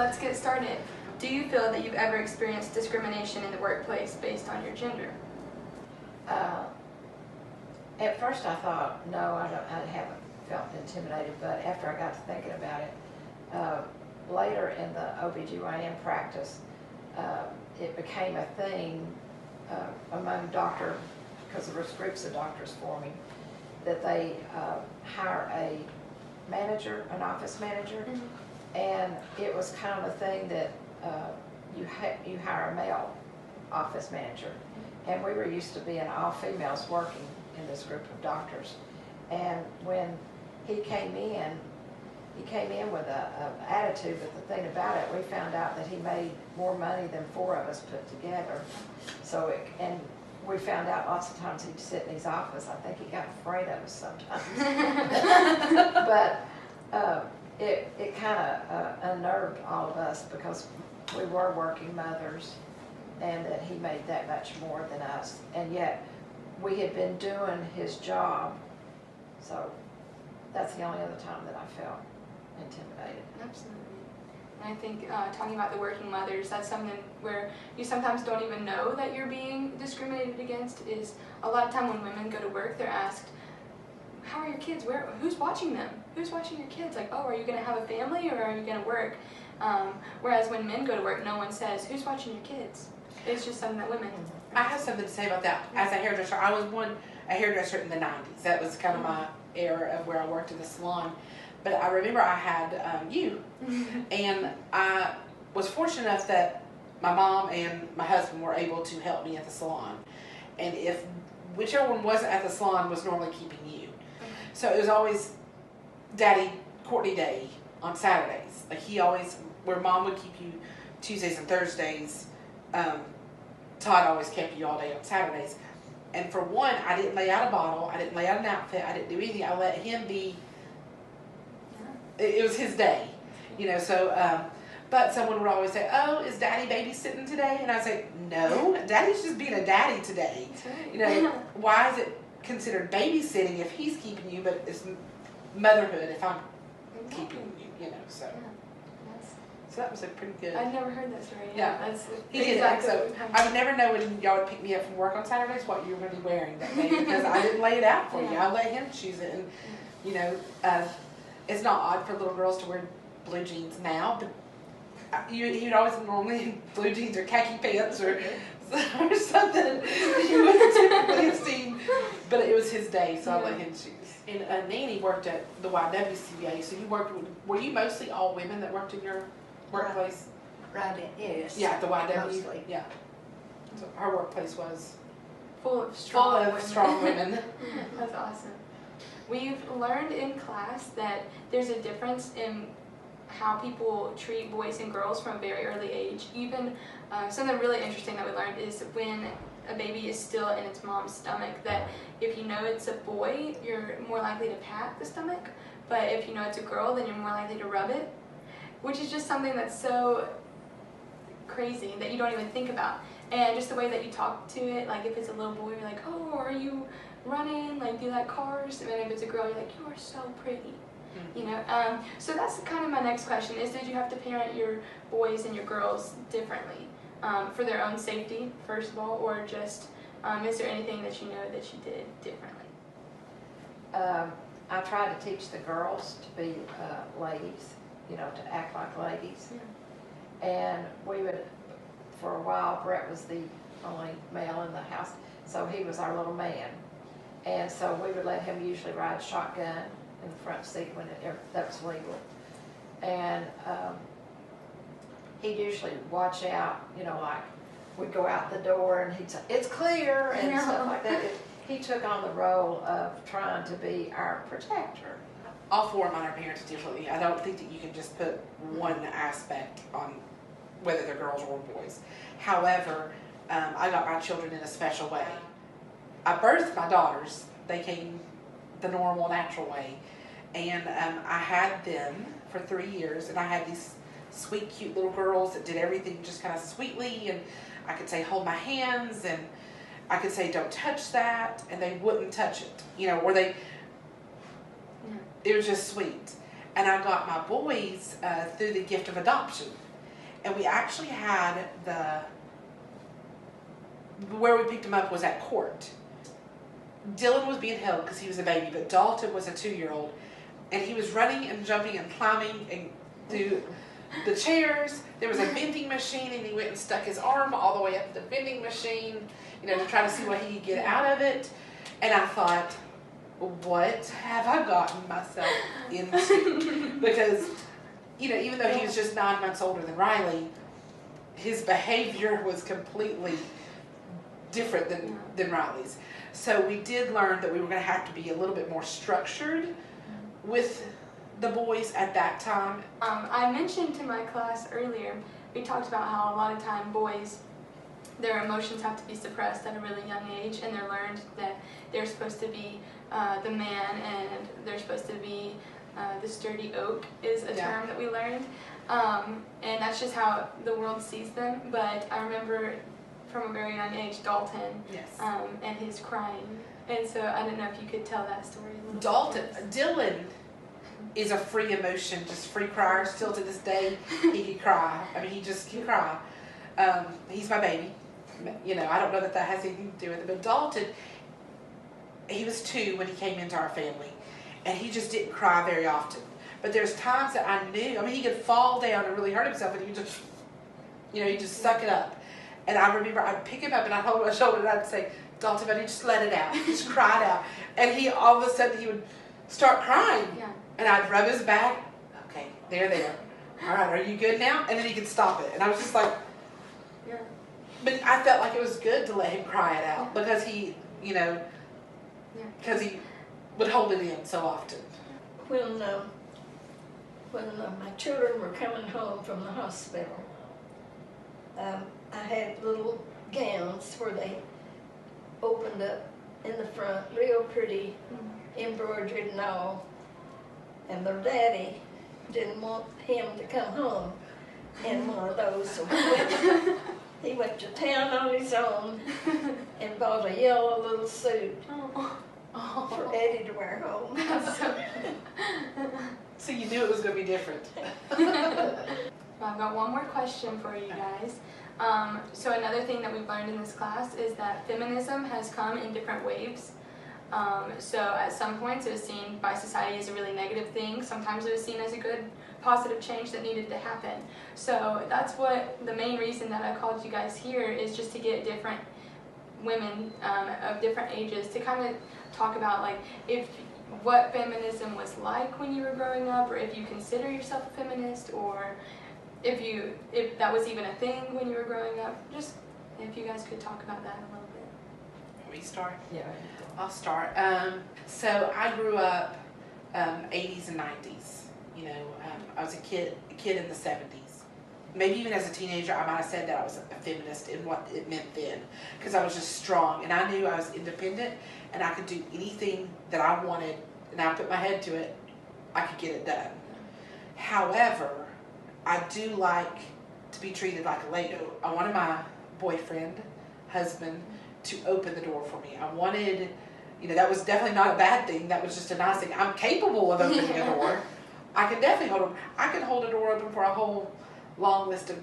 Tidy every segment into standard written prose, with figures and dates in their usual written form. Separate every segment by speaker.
Speaker 1: let's get started. Do you feel that you've ever experienced discrimination in the workplace based on your gender?
Speaker 2: At first I thought, no, I haven't felt intimidated, but after I got to thinking about it, later in the OBGYN practice, it became a thing among doctors, because there was groups of doctors forming, that they hire a manager, an office manager, and it was kind of a thing that you hire a male office manager. And we were used to being all females working in this group of doctors. And when he came in with an attitude, but the thing about it, we found out that he made more money than 4 of us put together. So, and we found out lots of times he'd sit in his office. I think he got afraid of us sometimes. But it kind of unnerved all of us, because we were working mothers, and that he made that much more than us. And yet, we had been doing his job, so that's the only other time that I felt intimidated.
Speaker 1: Absolutely. And I think talking about the working mothers, that's something where you sometimes don't even know that you're being discriminated against. Is a lot of time when women go to work, they're asked, how are your kids? Who's watching them? Who's watching your kids? Like, oh, are you going to have a family, or are you going to work? Whereas when men go to work, no one says, who's watching your kids? It's just something that women...
Speaker 3: I have something to say about that. As a hairdresser, I was a hairdresser in the 90s. That was kind of my era of where I worked in the salon. But I remember I had you, and I was fortunate enough that my mom and my husband were able to help me at the salon. And if whichever one wasn't at the salon was normally keeping you. So it was always Daddy Courtney Day on Saturdays. Like he always, where Mom would keep you Tuesdays and Thursdays, Todd always kept you all day on Saturdays. And for one, I didn't lay out a bottle, I didn't lay out an outfit, I didn't do anything. I let him be, it was his day, you know, so, but someone would always say, oh, is Daddy babysitting today? And I'd say, no, Daddy's just being a daddy today. You know, why is it considered babysitting if he's keeping you, but it's motherhood if I'm keeping you, you know, so. So that was a pretty good.
Speaker 1: I'd never heard that story.
Speaker 3: Yeah,
Speaker 1: that's
Speaker 3: he did. So I would never know when y'all would pick me up from work on Saturdays what you were going to be wearing that day, because I didn't lay it out for you. I let him choose it, and you know, it's not odd for little girls to wear blue jeans now, but he'd always normally in blue jeans or khaki pants or something you wouldn't typically have seen. But it was his day, so I let him choose. And Nanny worked at the YWCA, so you worked with. Were you mostly all women that worked in your workplace?
Speaker 4: Right, yes.
Speaker 3: Yeah, at the YW.
Speaker 4: Mostly.
Speaker 3: Yeah. So her workplace was
Speaker 1: full of strong
Speaker 3: women.
Speaker 1: That's awesome. We've learned in class that there's a difference in how people treat boys and girls from a very early age. Even something really interesting that we learned is when a baby is still in its mom's stomach, that if you know it's a boy, you're more likely to pat the stomach, but if you know it's a girl, then you're more likely to rub it, which is just something that's so crazy that you don't even think about. And just the way that you talk to it, like if it's a little boy, you're like, oh, are you running? Like, do you like cars? And then if it's a girl, you're like, you are so pretty. You know, so that's kind of my next question is, did you have to parent your boys and your girls differently for their own safety, first of all, or just, is there anything that you know that you did differently?
Speaker 2: I tried to teach the girls to be ladies, you know, to act like ladies. And we would, for a while, Brett was the only male in the house, so he was our little man. And so we would let him usually ride shotgun in the front seat when that was legal. And he'd usually watch out, you know, like we'd go out the door and he'd say, it's clear, and stuff like that. He took on the role of trying to be our protector.
Speaker 3: All 4 of mine are parented differently. I don't think that you can just put one aspect on whether they're girls or boys. However, I got my children in a special way. I birthed my daughters. They came the normal, natural way. And I had them for 3 years, and I had these sweet, cute little girls that did everything just kind of sweetly, and I could say, hold my hands, and I could say, don't touch that, and they wouldn't touch it, you know, or they, it was just sweet. And I got my boys through the gift of adoption. and we actually had where we picked him up was at court. Dylan was being held because he was a baby, but Dalton was a 2-year-old, and he was running and jumping and climbing and through the chairs. There was a vending machine, and he went and stuck his arm all the way up the vending machine, to try to see what he could get out of it. And I thought, what have I gotten myself into? Because, even though he was just 9 months older than Riley, his behavior was completely different than Riley's. So we did learn that we were going to have to be a little bit more structured with the boys at that time.
Speaker 1: I mentioned to my class earlier, we talked about how a lot of time boys, their emotions have to be suppressed at a really young age, and they're learned that they're supposed to be the man, and they're supposed to be the sturdy oak is a term that we learned. And that's just how the world sees them. But I remember from a very young age, Dalton, and his crying. And so I don't know if you could tell that story a little bit.
Speaker 3: Dylan is a free emotion, just free crier. Still to this day, he can cry. I mean, he just can cry. He's my baby. I don't know that has anything to do with it. But Dalton, he was 2 when he came into our family, and he just didn't cry very often. But there's times that I knew, he could fall down and really hurt himself, and he just, he just suck it up. And I remember I'd pick him up and I'd hold my shoulder and I'd say, Dalton, buddy, just let it out. Just cry it out. And he, all of a sudden, he would start crying.
Speaker 1: Yeah.
Speaker 3: And I'd rub his back. Okay, there. All right, are you good now? And then he could stop it. And I was just like,
Speaker 1: yeah.
Speaker 3: But I felt like it was good to let him cry it out because he, because he would hold it in so often.
Speaker 4: When my children were coming home from the hospital, I had little gowns where they opened up in the front, real pretty, embroidered and all. And their daddy didn't want him to come home in one of those, so he went to town on his own and bought a yellow little suit for Eddie to wear home.
Speaker 3: So you knew it was going to be different.
Speaker 1: Well, I've got one more question for you guys. So another thing that we've learned in this class is that feminism has come in different waves. So at some points it was seen by society as a really negative thing. Sometimes it was seen as a good, positive change that needed to happen. So that's what the main reason that I called you guys here is, just to get different women of different ages to kind of talk about what feminism was like when you were growing up, or if you consider yourself a feminist, or if that was even a thing when you were growing up. Just if you guys could talk about that a little bit.
Speaker 3: Can we start?
Speaker 2: Yeah.
Speaker 3: I'll start. So I grew up 80s and 90s. I was a kid in the 70s. Maybe even as a teenager, I might have said that I was a feminist in what it meant then, because I was just strong and I knew I was independent and I could do anything that I wanted, and I put my head to it, I could get it done. However, I do like to be treated like a lady. I wanted my husband, to open the door for me. I wanted, that was definitely not a bad thing. That was just a nice thing. I'm capable of opening a door. I can definitely hold a door open for a whole long list of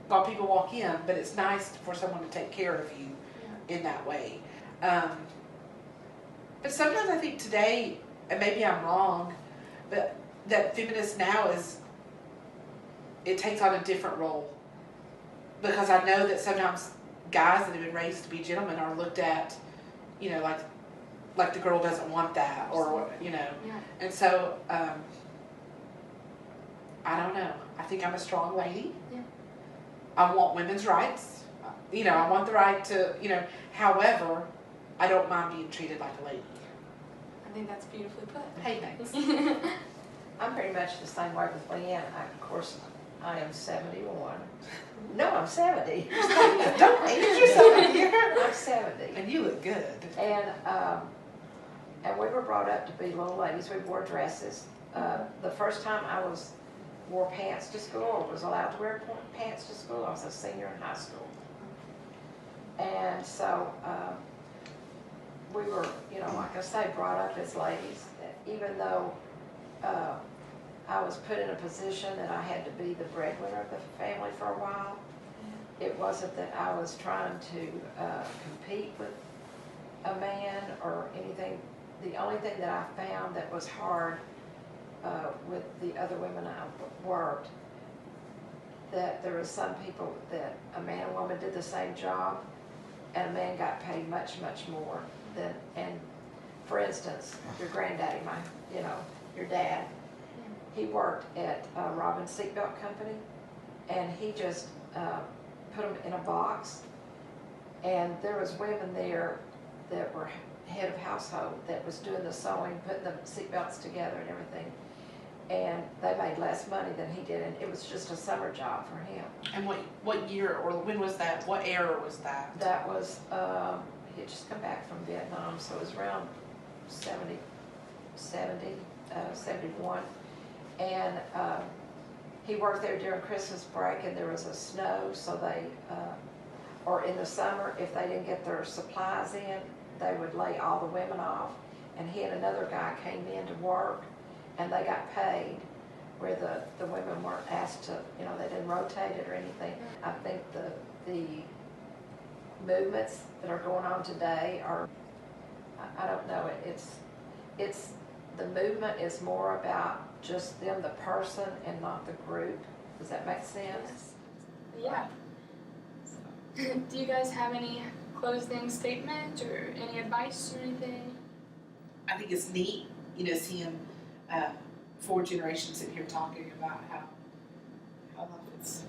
Speaker 3: while people walk in, but it's nice for someone to take care of you in that way. But sometimes I think today, and maybe I'm wrong, but that feminist now it takes on a different role. Because I know that sometimes guys that have been raised to be gentlemen are looked at, like the girl doesn't want that, or, And so, I don't know. I think I'm a strong lady.
Speaker 1: Yeah.
Speaker 3: I want women's rights. I want the right to, however, I don't mind being treated like a lady.
Speaker 1: I think that's beautifully put.
Speaker 3: Hey, thanks.
Speaker 2: I'm pretty much the same way with Leanne. Of course, I am 71. No, I'm 70.
Speaker 3: Don't age yourself here.
Speaker 2: I'm 70.
Speaker 3: And you look good.
Speaker 2: And we were brought up to be little ladies. We wore dresses. The first time I wore pants to school, or was allowed to wear pants to school, I was a senior in high school. And so we were, like I say, brought up as ladies. Even though I was put in a position that I had to be the breadwinner of the family for a while. It wasn't that I was trying to compete with a man or anything. The only thing that I found that was hard with the other women I worked, that there was some people that a man and woman did the same job, and a man got paid much, much more than, and for instance, your granddaddy, your dad, he worked at Robbins Seatbelt Company, and he just put them in a box, and there was women there that were head of household that was doing the sewing, putting the seatbelts together and everything, and they made less money than he did, and it was just a summer job for him.
Speaker 3: And what year or when was that? What era was that?
Speaker 2: That was, he had just come back from Vietnam, so it was around 71. And he worked there during Christmas break, and there was a snow, so they, or in the summer, if they didn't get their supplies in, they would lay all the women off. And he and another guy came in to work, and they got paid, where the women weren't asked to, they didn't rotate it or anything. I think the movements that are going on today are, I don't know, it's the movement is more about just them, the person, and not the group. Does that make sense?
Speaker 1: Yeah. So, do you guys have any closing statement or any advice or anything?
Speaker 3: I think it's neat, seeing 4 generations in here talking about how life is